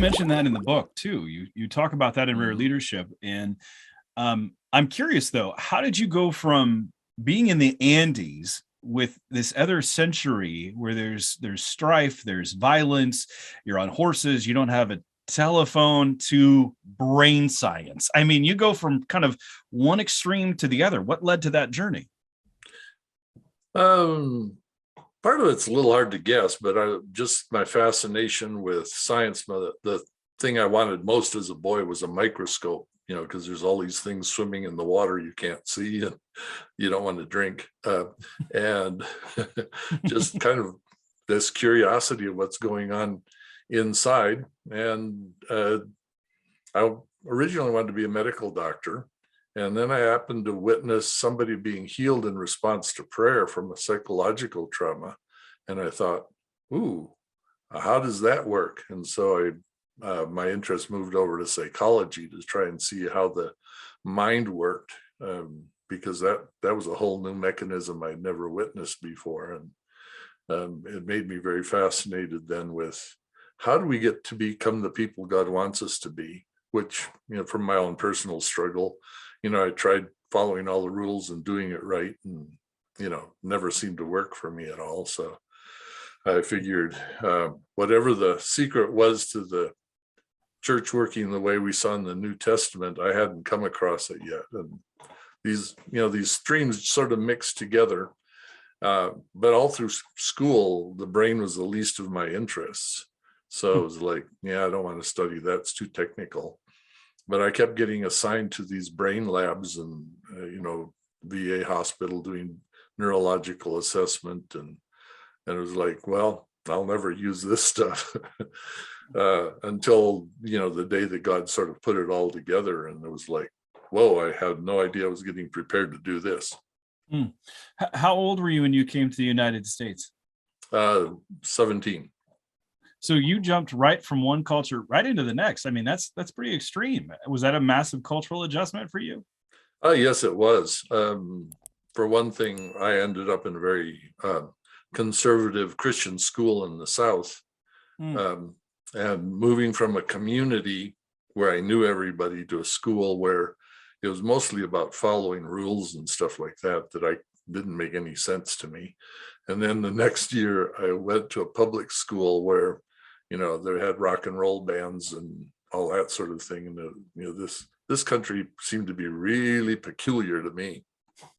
mention that in the book too. You talk about that in Rare Leadership. And I'm curious though, how did you go from being in the Andes with this other century where there's strife, there's violence, you're on horses, you don't have a telephone, to brain science? I mean, you go from kind of one extreme to the other. What led to that journey? Part of it's a little hard to guess, but my fascination with science. The thing I wanted most as a boy was a microscope, because there's all these things swimming in the water you can't see and you don't want to drink. And just kind of this curiosity of what's going on inside. And I originally wanted to be a medical doctor. And then I happened to witness somebody being healed in response to prayer from a psychological trauma. And I thought, ooh, how does that work? And so my interest moved over to psychology to try and see how the mind worked, because that was a whole new mechanism I'd never witnessed before. And it made me very fascinated then with how do we get to become the people God wants us to be, which, from my own personal struggle, I tried following all the rules and doing it right, and, never seemed to work for me at all. So I figured whatever the secret was to the church working the way we saw in the New Testament, I hadn't come across it yet. And these streams sort of mixed together. But all through school, the brain was the least of my interests. So it was like, I don't want to study that. It's too technical. But I kept getting assigned to these brain labs and, VA hospital doing neurological assessment. And it was like, well, I'll never use this stuff until, the day that God sort of put it all together. And it was like, whoa, I had no idea I was getting prepared to do this. How old were you when you came to the United States? 17. So you jumped right from one culture right into the next. I mean, that's pretty extreme. Was that a massive cultural adjustment for you? Yes, it was. For one thing, I ended up in a very conservative Christian school in the South. And moving from a community where I knew everybody to a school where it was mostly about following rules and stuff like that I didn't make any sense to me. And then the next year I went to a public school where, they had rock and roll bands and all that sort of thing. And, this country seemed to be really peculiar to me.